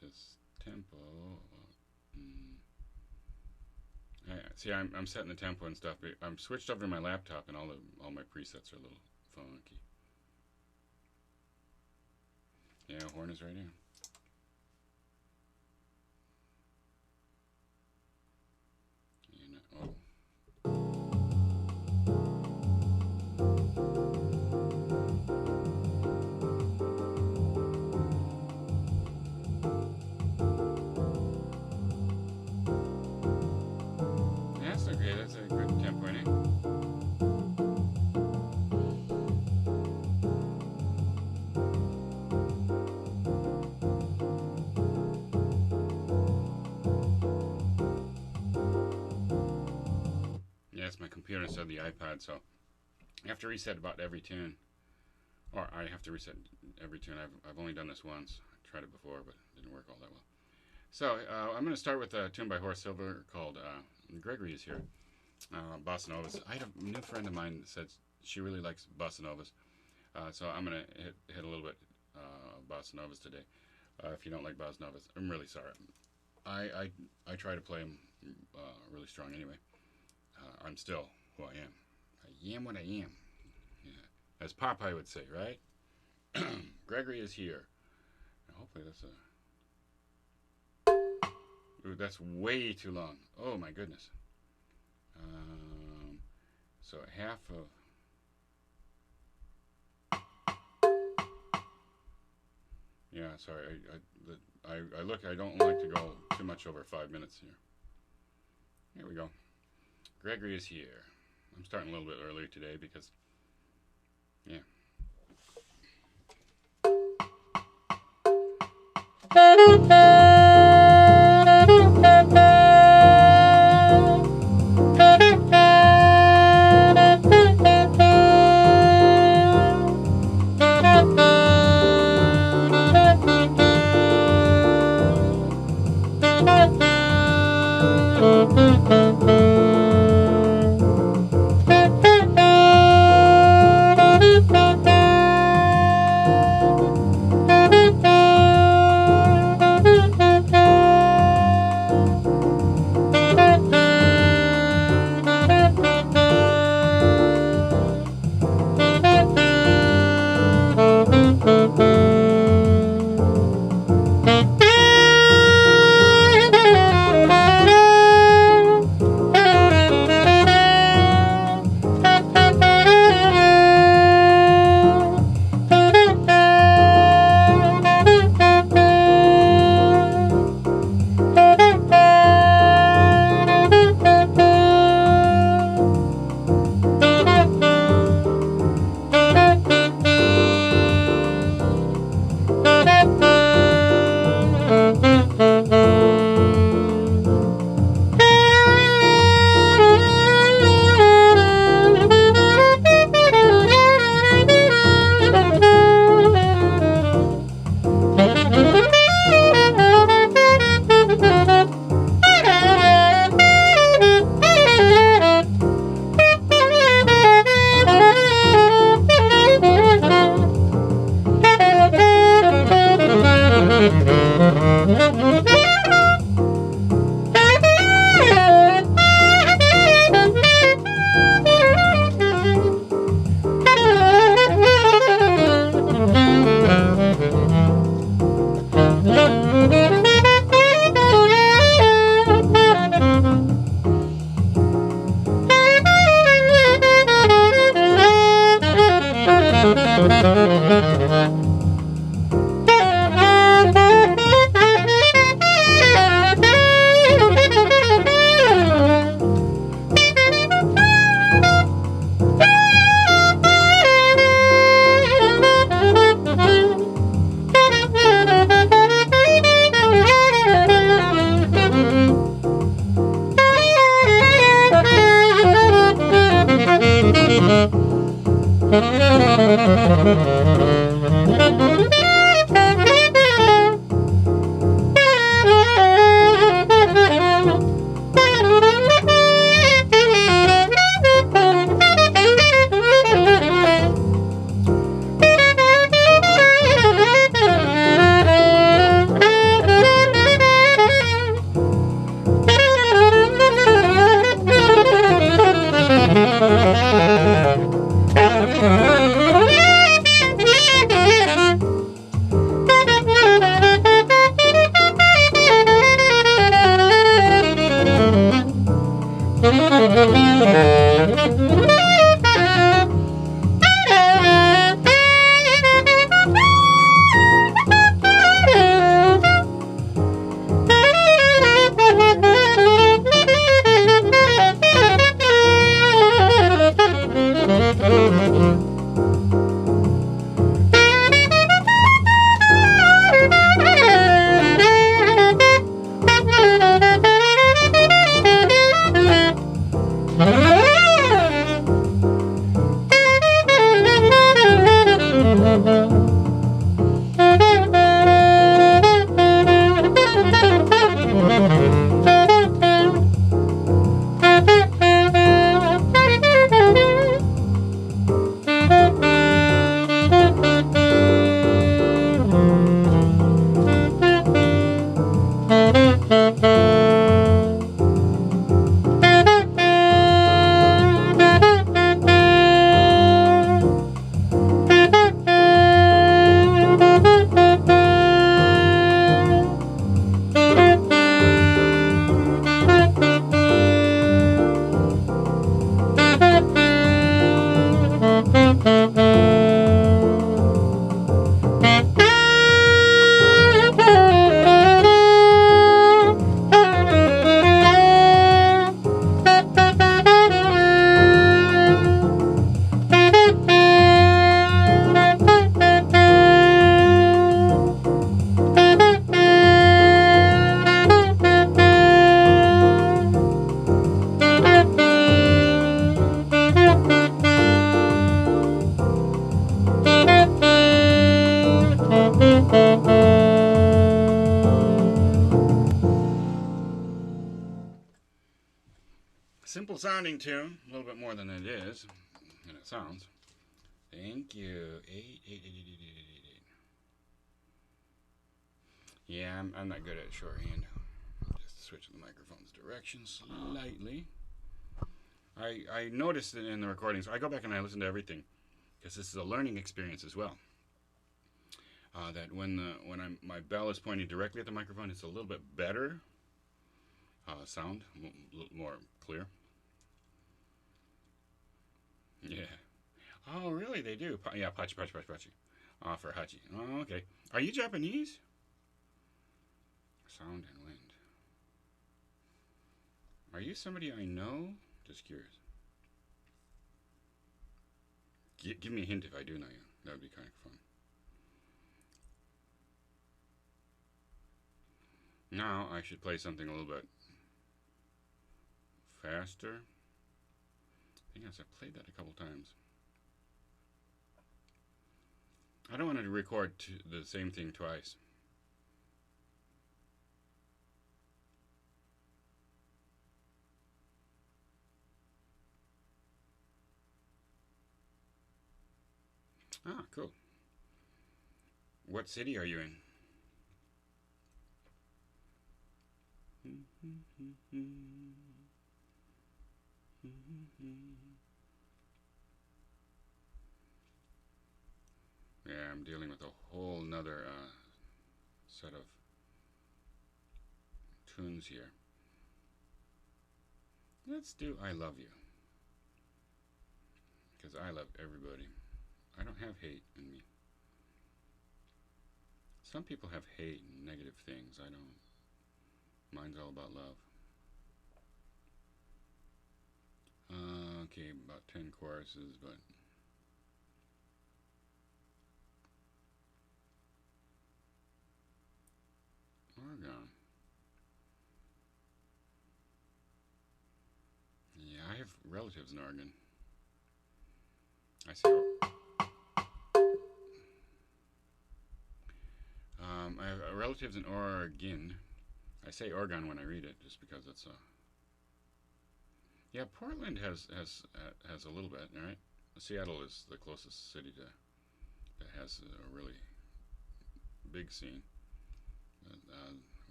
this tempo. See, I'm setting the tempo and stuff. I'm switched over to my laptop, and all my presets are a little funky. Yeah, horn is right here. And, that's okay. That's a good tempo, I think. Yeah, it's my computer instead of the iPad, so I have to reset about every tune. Or I have to reset every tune. I've only done this once. I tried it before, but it didn't work all that well. So I'm going to start with a tune by Horace Silver called Gregory is Here. Bossa Novas. I had a new friend of mine that said she really likes Bossa Novas. So I'm going to hit a little bit Bossa Novas today. If you don't like Bossa Novas, I'm really sorry. I try to play them really strong anyway. I'm still who I am. I am what I am. Yeah. As Popeye would say, right? Gregory is here. Hopefully that's a... Ooh, that's way too long. Oh my goodness. So half of... Yeah, sorry. I don't like to go too much over 5 minutes here. Here we go. Gregory is here. I'm starting a little bit early today because, yeah. simple sounding tune, a little bit more than it is, and it sounds. Thank you. 8. Yeah, I'm not good at shorthand. Just switching the microphone's direction slightly. I noticed it in the recordings. I go back and I listen to everything because this is a learning experience as well. That when my bell is pointing directly at the microphone, it's a little bit better sound, a little more clear. Yeah. Oh, really? They do? Yeah, pachi. For hachi. Oh, okay. Are you Japanese? Sound and wind. Are you somebody I know? Just curious. Give me a hint if I do know you. That would be kind of fun. Now I should play something a little bit faster. I think I've played that a couple times. I don't want to record the same thing twice. Ah, cool. What city are you in? Yeah, I'm dealing with a whole nother set of tunes here. Let's do I Love You. Because I love everybody. I don't have hate in me. Some people have hate and negative things. I don't. Mine's all about love. Okay, about 10 choruses, but organ. Yeah, I have relatives in Oregon. I say I have relatives in Oregon. I say Oregon when I read it, just because it's a. Yeah, Portland has a little bit, right? Seattle is the closest city that has a really big scene. But,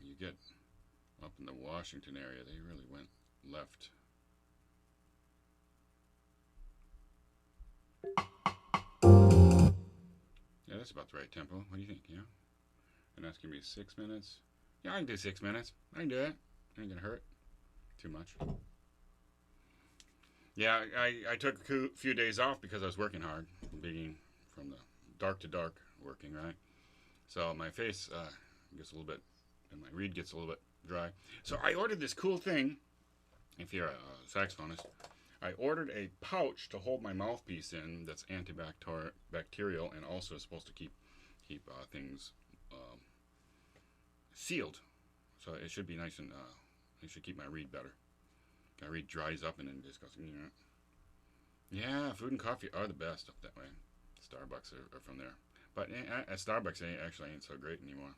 you get up in the Washington area, they really went left. Yeah, that's about the right tempo. What do you think? Yeah, and that's gonna be 6 minutes. Yeah, I can do 6 minutes. I can do it. Ain't gonna hurt too much. Yeah, I took a few days off because I was working hard, being from the dark to dark working, right? So my face gets a little bit, and my reed gets a little bit dry. So I ordered this cool thing. If you're a saxophonist, I ordered a pouch to hold my mouthpiece in that's antibacterial and also is supposed to keep things sealed. So it should be nice and it should keep my reed better. My reed dries up and then just goes. Yeah, food and coffee are the best up that way. Starbucks are from there, but at Starbucks they actually ain't so great anymore.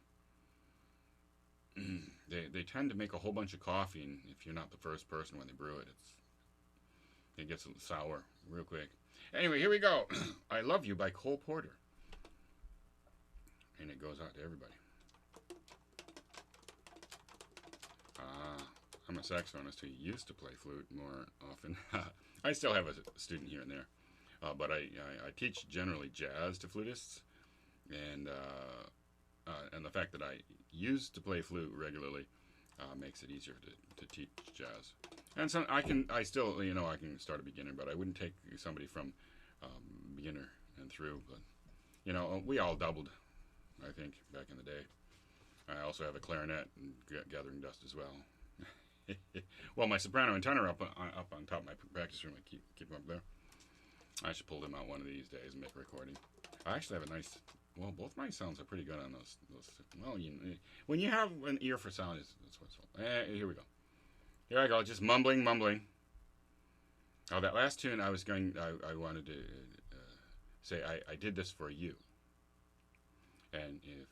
They tend to make a whole bunch of coffee, and if you're not the first person when they brew it, it gets sour real quick. Anyway, here we go. I Love You by Cole Porter, and it goes out to everybody. I'm a saxophonist who used to play flute more often. I still have a student here and there, but I teach generally jazz to flutists, and the fact that I used to play flute regularly makes it easier to teach jazz. And so I can still I can start a beginner, but I wouldn't take somebody from beginner and through. But we all doubled, I think, back in the day. I also have a clarinet and gathering dust as well. Well, my soprano and tenor up on top of my practice room. I keep them up there. I should pull them out one of these days and make a recording. I actually have a nice. Well, both my sounds are pretty good on those. Well, when you have an ear for sound, that's what's. Here we go. Here I go. Just mumbling. Oh, that last tune I wanted to say I did this for you. And if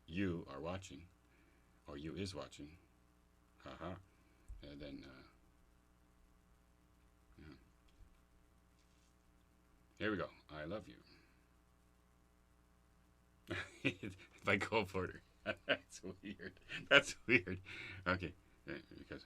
you are watching, or you is watching, haha, and then Here we go. I love you. By Cole Porter. That's weird. That's weird. Okay. Because.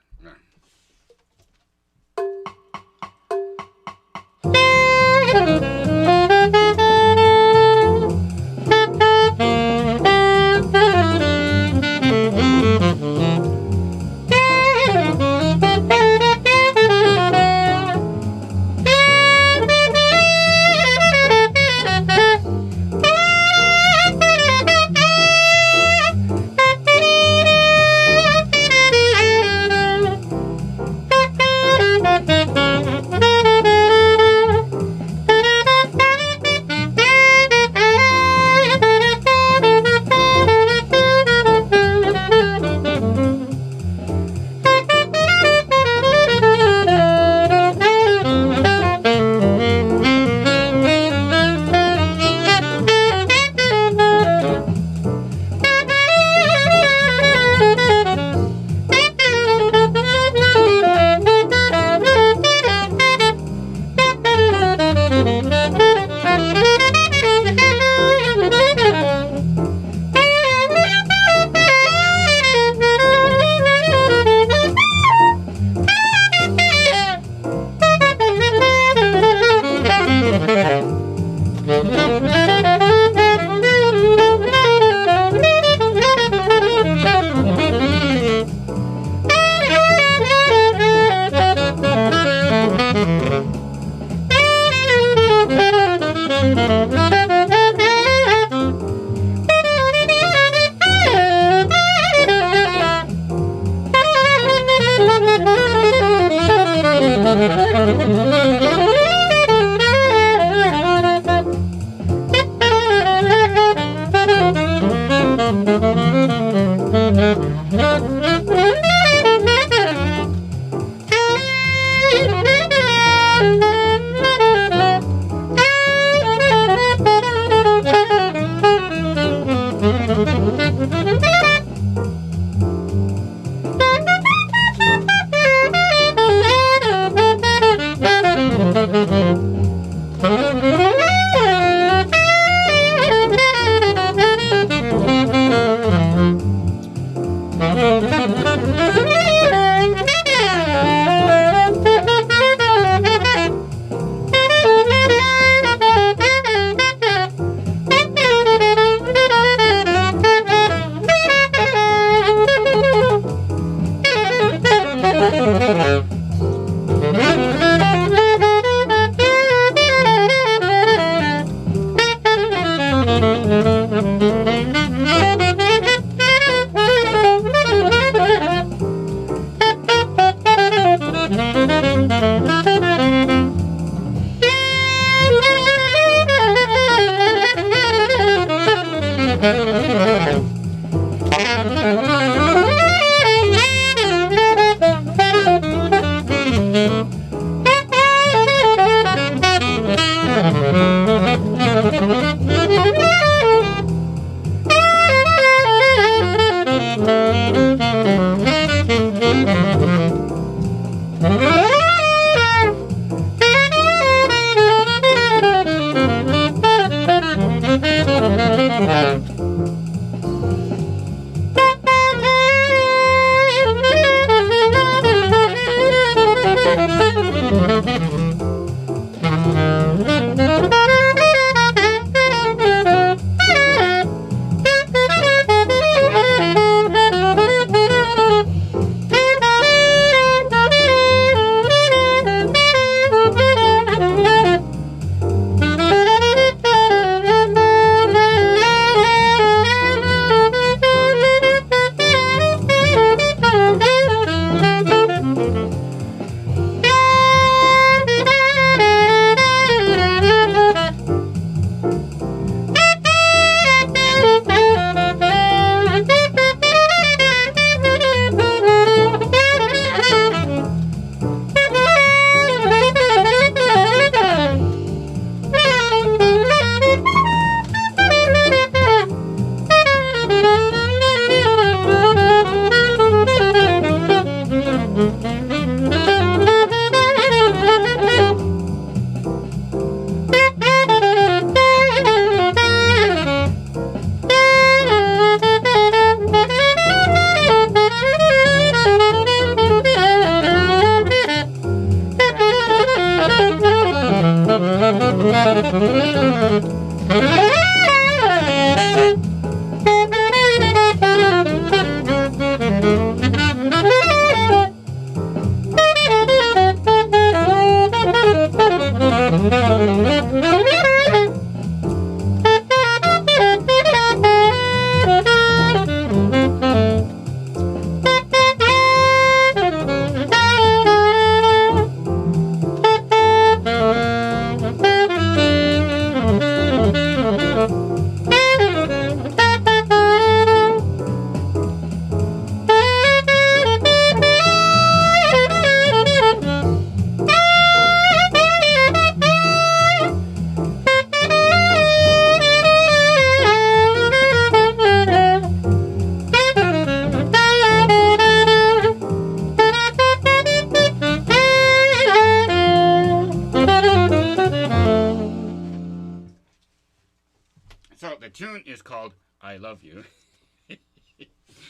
tune is called "I Love You"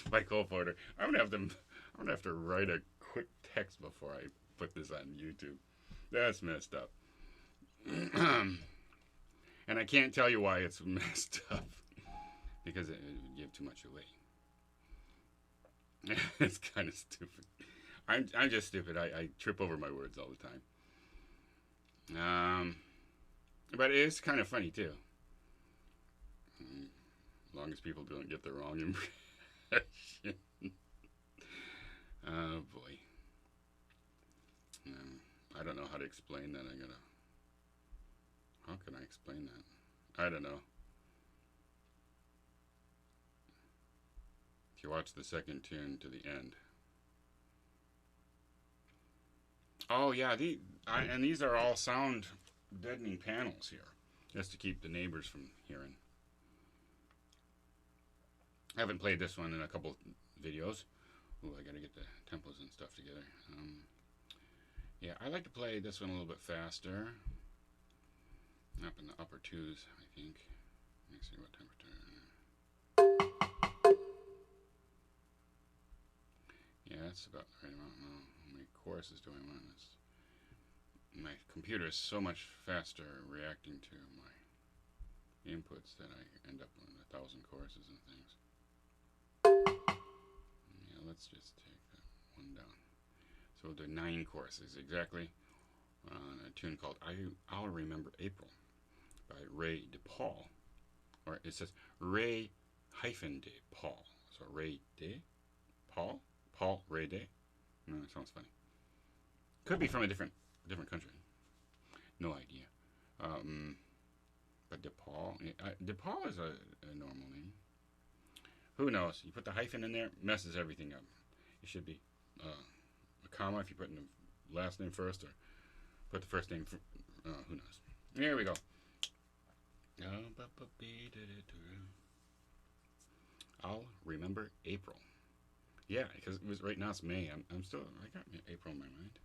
by Cole Porter. I'm gonna have to write a quick text before I put this on YouTube. That's messed up. And I can't tell you why it's messed up because it would give too much away. It's kind of stupid. I'm just stupid. I trip over my words all the time. But it is kind of funny too. As long as people don't get the wrong impression. Oh boy. I don't know how to explain that. How can I explain that? I don't know. If you watch the second tune to the end. Oh yeah, and these are all sound deadening panels here, just to keep the neighbors from hearing. I haven't played this one in a couple videos. Ooh, I gotta get the tempos and stuff together. Yeah, I like to play this one a little bit faster. Up in the upper twos, I think. Let me see what temperature. Yeah, that's about the right amount. I don't know how many choruses do I want? My computer is so much faster reacting to my inputs that I end up with 1,000 choruses and things. Yeah, let's just take that one down. So we'll do 9 choruses exactly on a tune called I'll Remember April by Ray DePaul. Or it says Ray DePaul. So Ray DePaul? Paul Ray Day? No, that sounds funny. Could be from a different country. No idea. But DePaul. DePaul is a normal name. Who knows? You put the hyphen in there, messes everything up. It should be a comma if you put in the last name first, or put the first name. Who knows? Here we go. I'll remember April. Yeah, because it was right now it's May. I got April in my mind.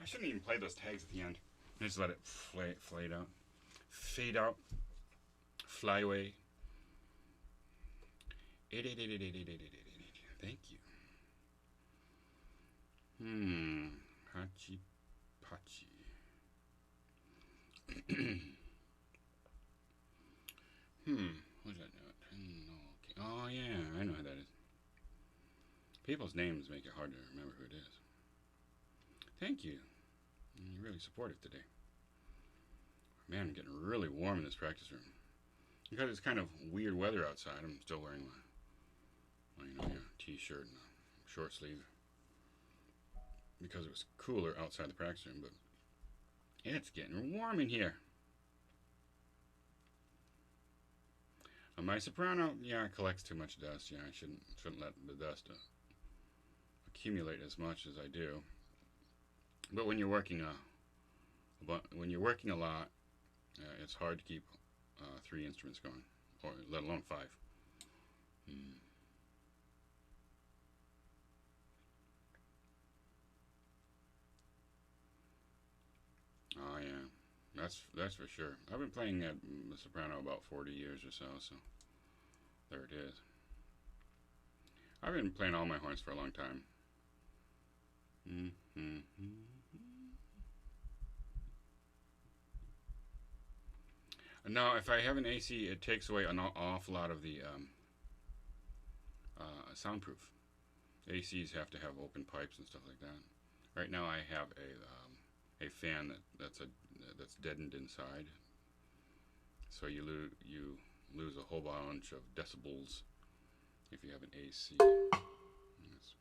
I shouldn't even play those tags at the end. I just let it fade out. Fade out. Fly away. Thank you. Hachi Pachi. What is that note? Okay. Oh, yeah, I know who that is. People's names make it hard to remember who it is. Thank you. You're really supportive today. Man, I'm getting really warm in this practice room. Because it's kind of weird weather outside, I'm still wearing my t-shirt and a short sleeve. Because it was cooler outside the practice room, but it's getting warm in here. My soprano, collects too much dust. I shouldn't let the dust accumulate as much as I do. But when you're working a lot, it's hard to keep 3 instruments going, or let alone 5. Oh yeah, that's for sure. I've been playing the soprano about 40 years or so there it is. I've been playing all my horns for a long time. No, if I have an AC, it takes away an awful lot of the soundproof. ACs have to have open pipes and stuff like that. Right now, I have a fan that's deadened inside, so you lose a whole bunch of decibels if you have an AC. Yes.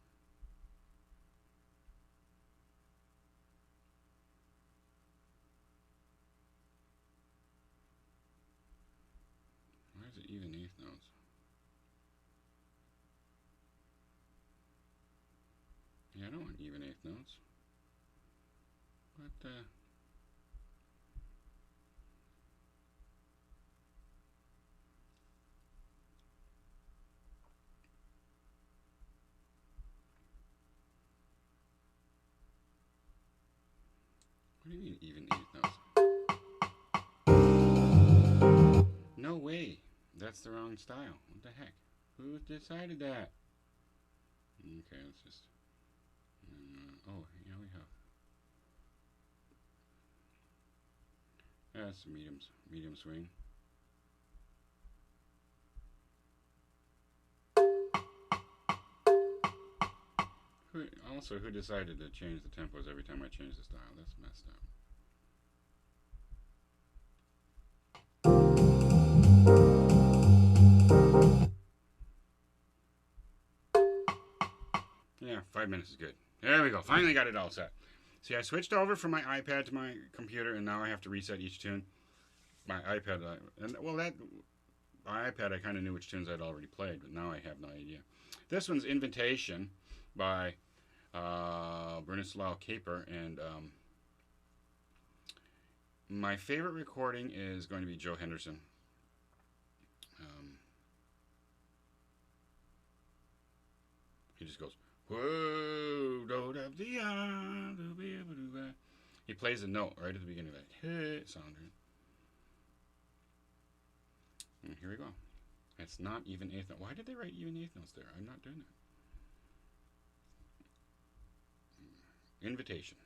Why is it even eighth notes? Yeah, I don't want even eighth notes. But what do you mean even eighth notes? No way. That's the wrong style. What the heck? Who decided that? Okay, let's just. Oh, yeah, we have. That's medium swing. Who decided to change the tempos every time I change the style? That's messed up. Yeah, 5 minutes is good. There we go. Finally got it all set. See, I switched over from my iPad to my computer, and now I have to reset each tune. My iPad, my iPad, I kind of knew which tunes I'd already played, but now I have no idea. This one's Invitation by Bronislaw Kaper, and my favorite recording is going to be Joe Henderson. He just goes, whoa, don't have the eye to be able to do that. He plays a note right at the beginning of that hey sound. And here we go. It's not even eighth note. Why did they write even eighth notes there? I'm not doing that. Invitation.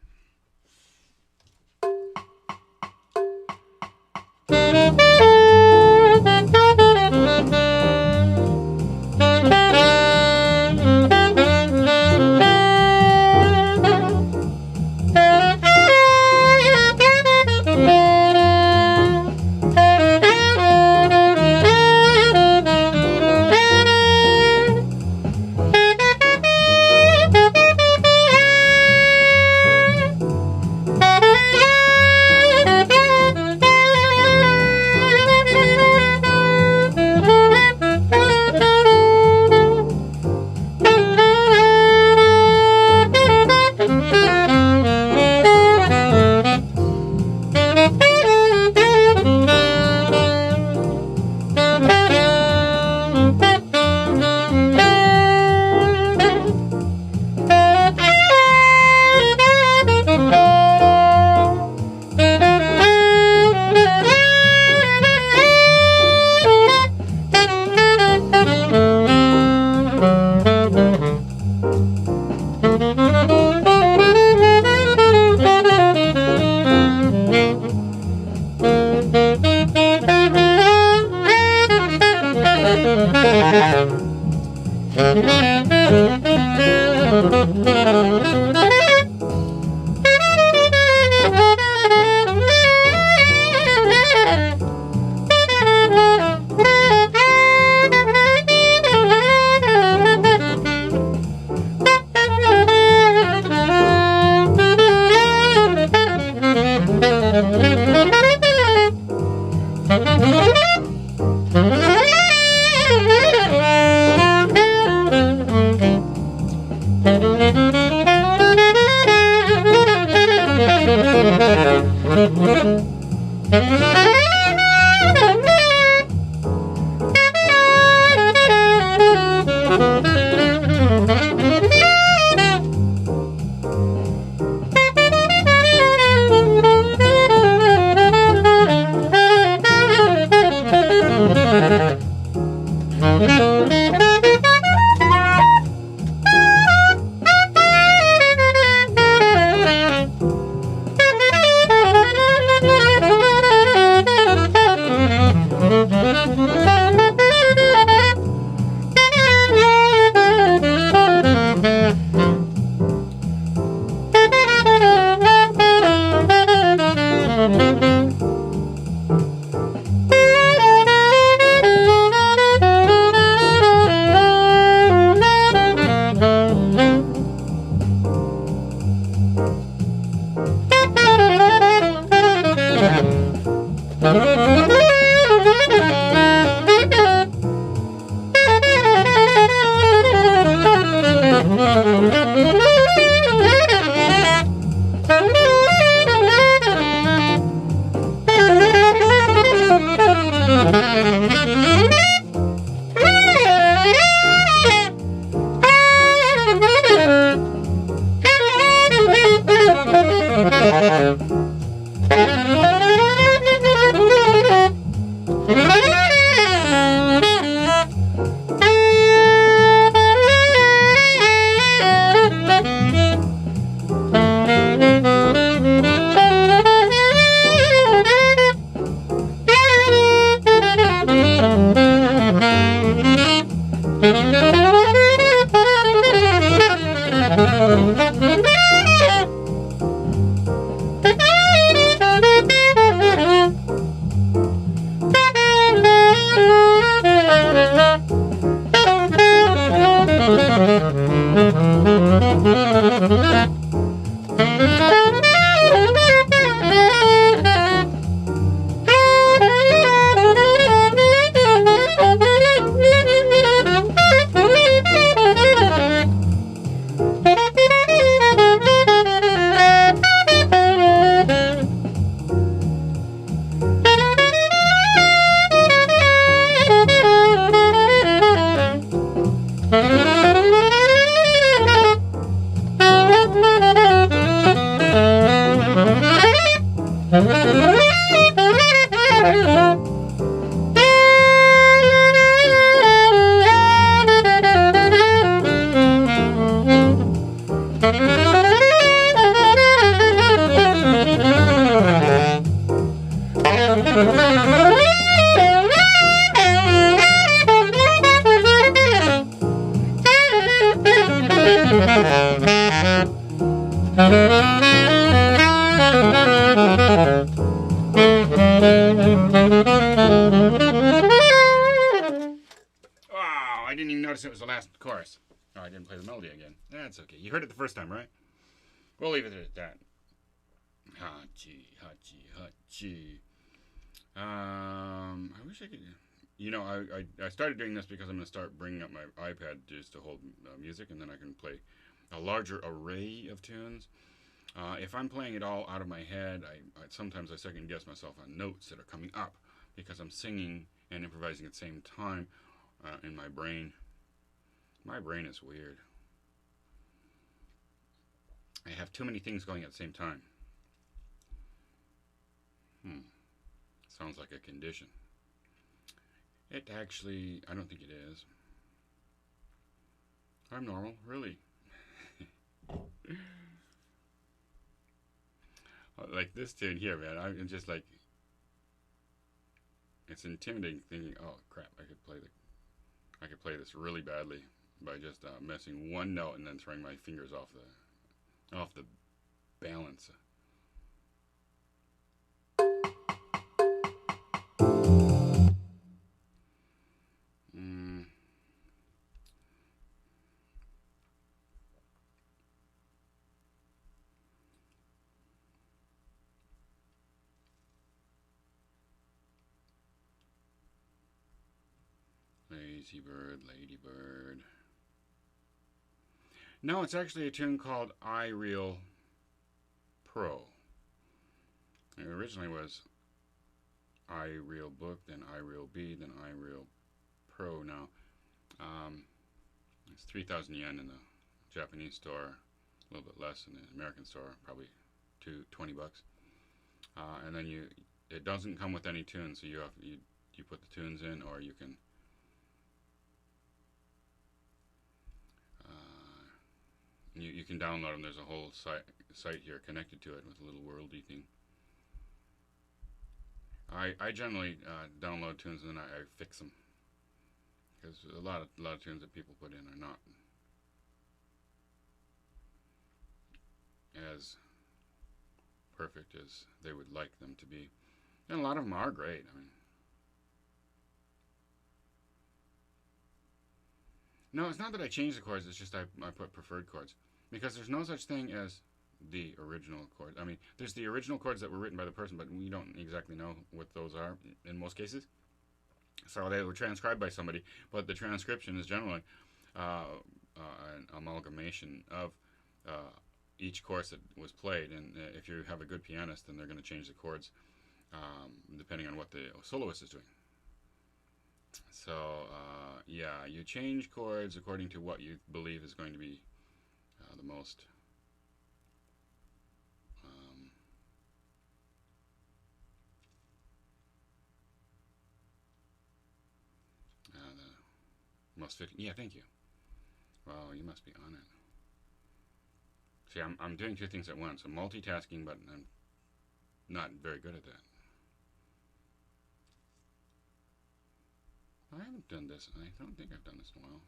Oh, I didn't even notice it was the last chorus. Oh, I didn't play the melody again. That's okay. You heard it the first time, right? We'll leave it at that. Hachi, hachi, hachi. I wish I could. You know, I started doing this because I'm going to start bringing up my iPad just to hold music, and then I can play a larger array of tunes. If I'm playing it all out of my head, sometimes I second guess myself on notes that are coming up because I'm singing and improvising at the same time in my brain. My brain is weird. I have too many things going at the same time. Sounds like a condition. It actually, I don't think it is. I'm normal, really. Like this tune here, man. I'm just like, it's intimidating thinking, oh crap, I could play this really badly by just missing one note and then throwing my fingers off the balance. Lazy Bird, Lady Bird. No, it's actually a tune called iReal Pro. It originally was iReal Book, then iReal B, then iReal Pro now. It's 3,000 yen in the Japanese store, a little bit less in the American store, probably $20. And then it doesn't come with any tunes, so you put the tunes in, or you can you can download them. There's a whole site here connected to it with a little worldy thing. I generally download tunes and then I fix them, because a lot of tunes that people put in are not as perfect as they would like them to be, and a lot of them are great. I mean, no, it's not that I changed the chords. It's just I put preferred chords, because there's no such thing as the original chords. I mean, there's the original chords that were written by the person, but we don't exactly know what those are in most cases. So they were transcribed by somebody, but the transcription is generally an amalgamation of each chorus that was played. And if you have a good pianist, then they're going to change the chords depending on what the soloist is doing. So yeah, you change chords according to what you believe is going to be the most most fitting. Yeah, thank you. Well, you must be on it. See, I'm doing two things at once. I'm multitasking, but I'm not very good at that. I haven't done this. I don't think I've done this in a while.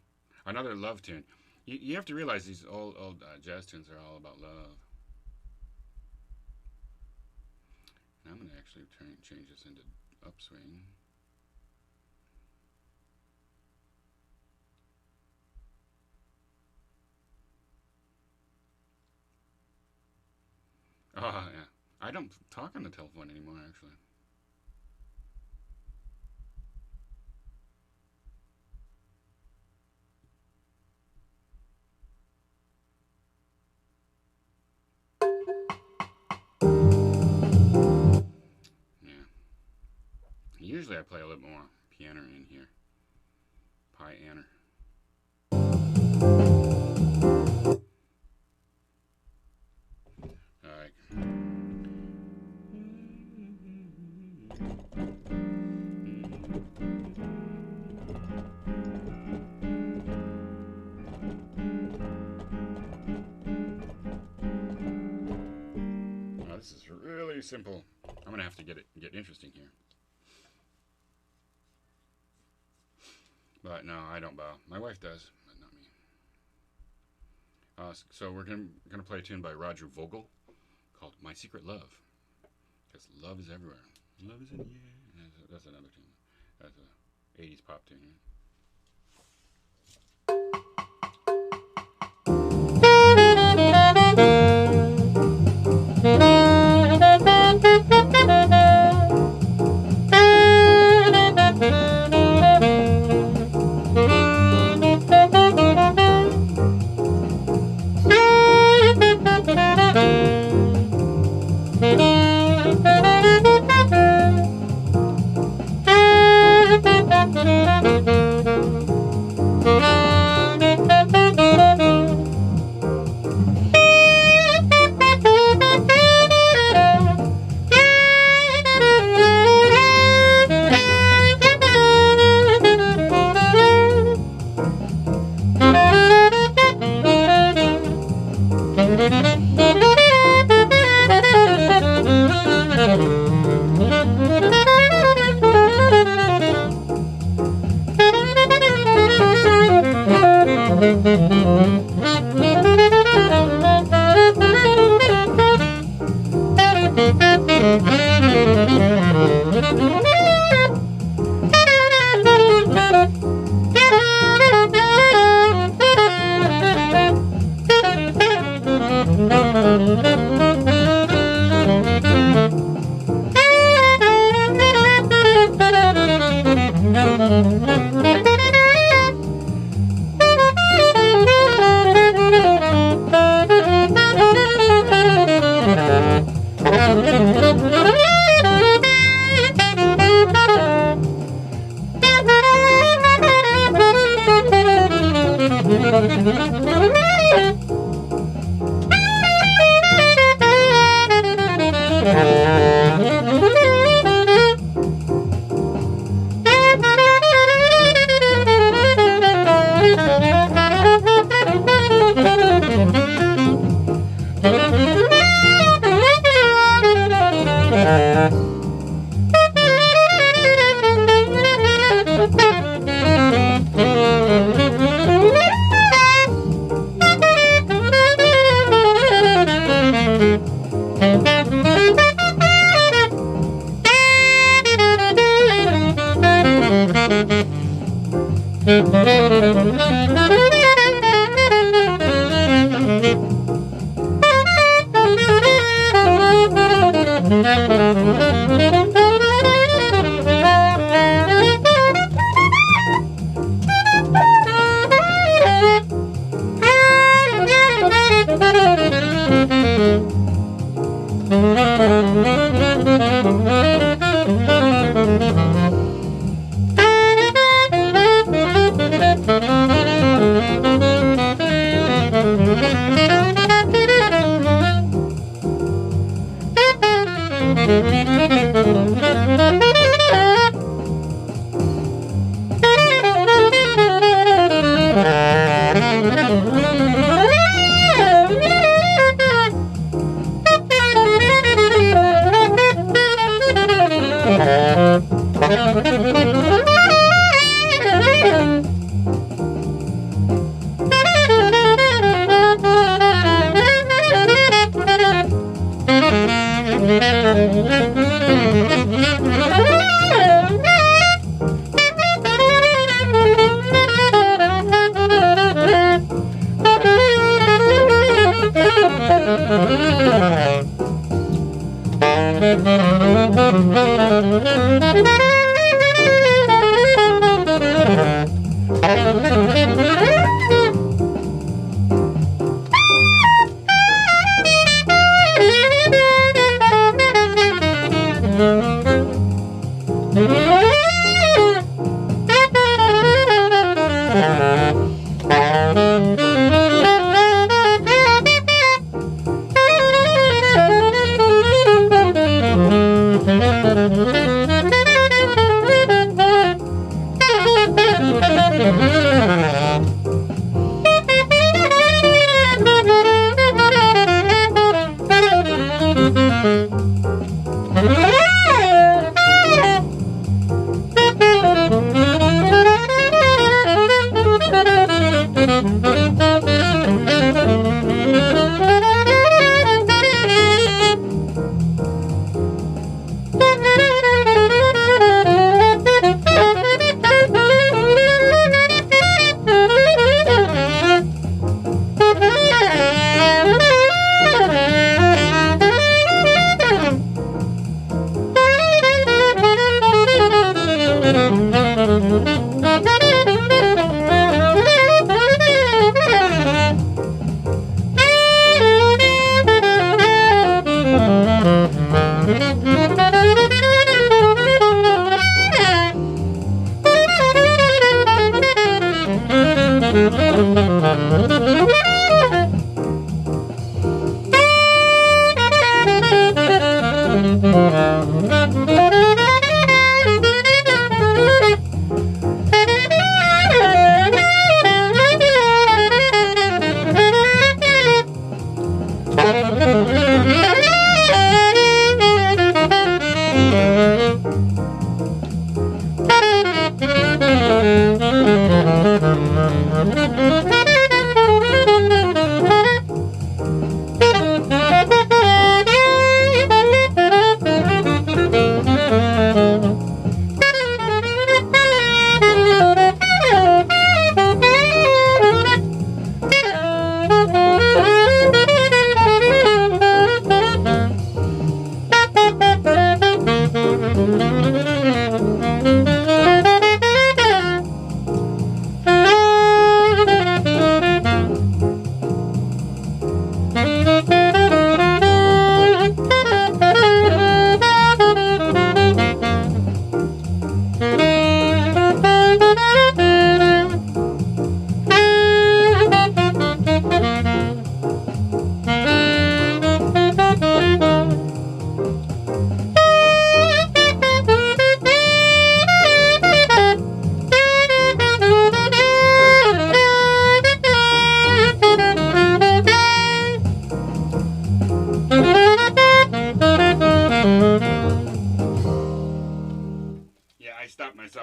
Another love tune. You have to realize these old jazz tunes are all about love. And I'm going to actually change this into upswing. Oh, yeah. I don't talk on the telephone anymore, actually. Yeah. Usually I play a little more piano in here. Piano. Alright. Really simple. I'm gonna have to get interesting here. But no, I don't bow. My wife does, but not me. So we're gonna play a tune by Roger Vogel called "My Secret Love," because love is everywhere. Love is in the air. That's another tune. That's a '80s pop tune. Right?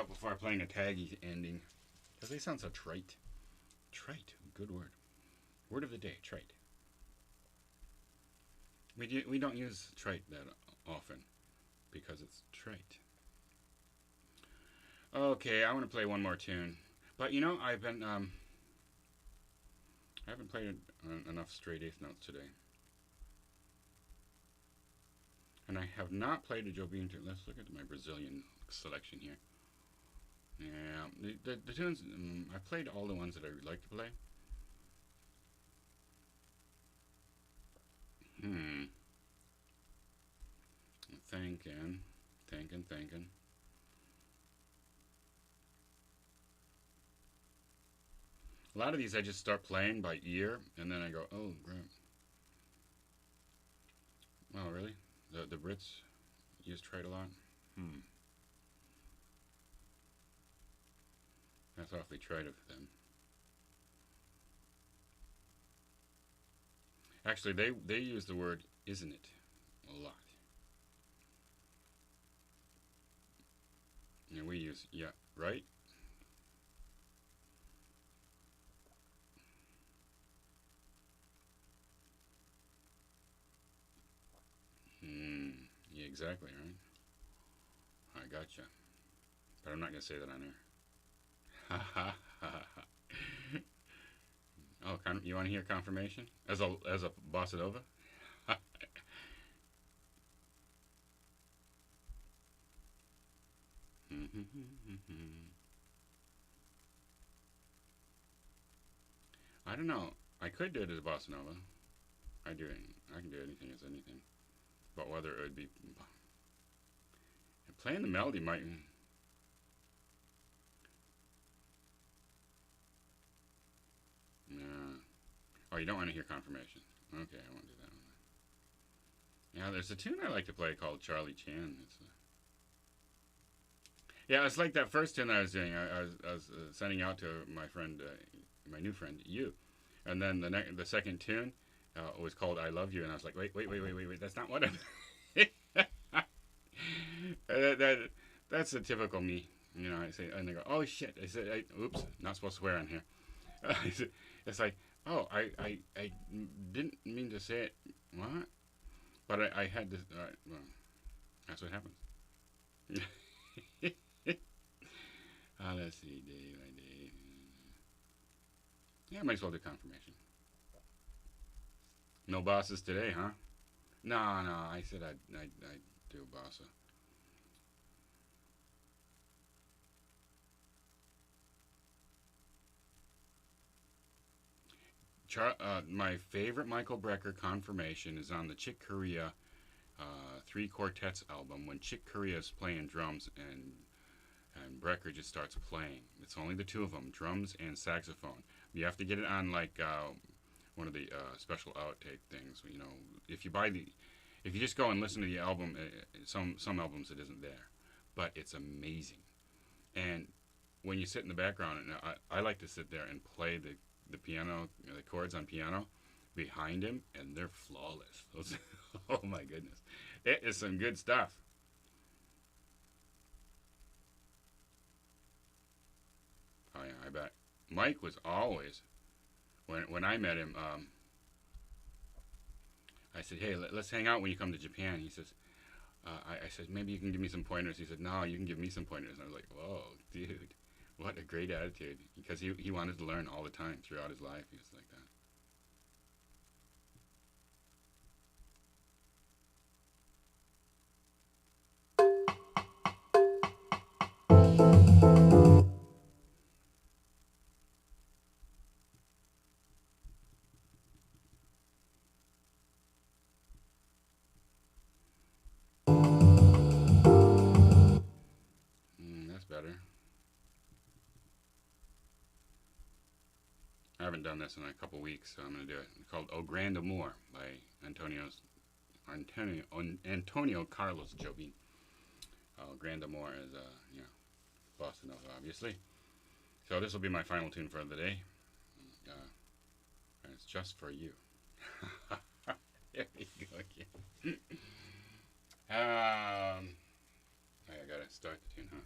out before playing a taggy ending. Because they sound so trite. Trite. Good word. Word of the day. Trite. We don't use trite that often. Because it's trite. Okay, I want to play one more tune. But you know, I haven't played enough straight eighth notes today. And I have not played a Jobim tune. Let's look at my Brazilian selection here. Yeah, the tunes, I played all the ones that I would like to play. Thinking. A lot of these I just start playing by ear, and then I go, oh, crap. Oh, really? The Brits use trite a lot? That's awfully trite of them. Actually, they use the word isn't it a lot. And we use yeah, right? Yeah, exactly, right? I gotcha. But I'm not going to say that on air. Oh, you want to hear confirmation? As a bossa nova? I don't know. I could do it as a bossa nova. I can do anything as anything. But whether it would be playing the melody might. Yeah. Oh, you don't want to hear confirmation. Okay, I won't do that one. Yeah, there's a tune I like to play called Charlie Chan. Yeah, it's like that first tune I was doing. I was sending out to my friend, my new friend, you, and then the second tune was called "I Love You," and I was like, wait, that's not what I'm. That's a typical me. You know, I say, and they go, "Oh shit!" I said, "Oops, not supposed to swear on here." It's like, "Oh, I didn't mean to say it." What? But I had to. Well, that's what happens. Let's see, day by day. Yeah, I might as well do confirmation. No bosses today, huh? No, I said I'd do a bossa. My favorite Michael Brecker confirmation is on the Chick Corea Three Quartets album when Chick Corea is playing drums and Brecker just starts playing. It's only the two of them, drums and saxophone. You have to get it on like one of the special outtake things. You know, if you just go and listen to the album, some albums it isn't there, but it's amazing. And when you sit in the background, and I like to sit there and play the piano, the chords on piano behind him, and they're flawless. Oh my goodness, it is some good stuff. Oh yeah, I bet. Mike was always when I met him. I said, "Hey, let's hang out when you come to Japan." He says, I said, "Maybe you can give me some pointers." He said, "No, you can give me some pointers." And I was like, "Whoa, dude, what a great attitude!" Because he wanted to learn all the time throughout his life. He was like that. That's better. I haven't done this in a couple weeks, so I'm gonna do it. It's called "O Grand Amour" by Antonio Carlos Jobim. Grand Amour is bossa nova, obviously. So this will be my final tune for the day. And it's just for you. There we go again. I gotta start the tune, huh?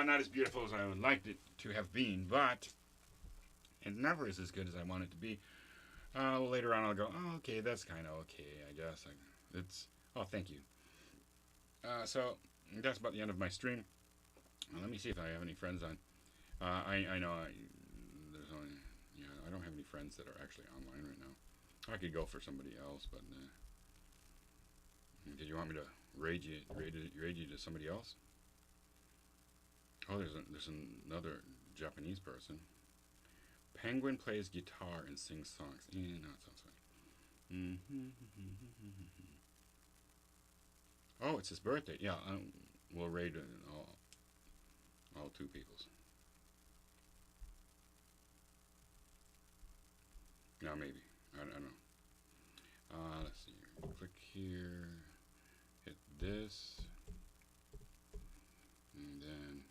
Not as beautiful as I would like it to have been, but it never is as good as I want it to be. Later on, I'll go, oh, okay, that's kind of okay, I guess. It's oh, thank you. So that's about the end of my stream. Let me see if I have any friends on. I know there's only I don't have any friends that are actually online right now. I could go for somebody else, but did you want me to raid you to somebody else? Oh, there's another Japanese person. Penguin plays guitar and sings songs. Yeah, no, it sounds funny. Oh, it's his birthday. Yeah, we'll raid all two peoples. No, maybe. I don't know. Let's see. Click here. Hit this. And then...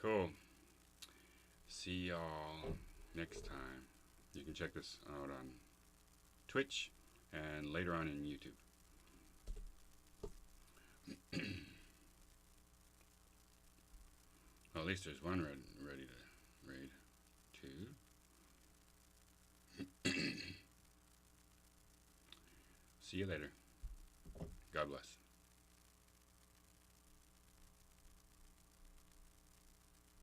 Cool. See y'all next time. You can check this out on Twitch and later on in YouTube. Well, at least there's one ready to raid. Two. See you later. God bless.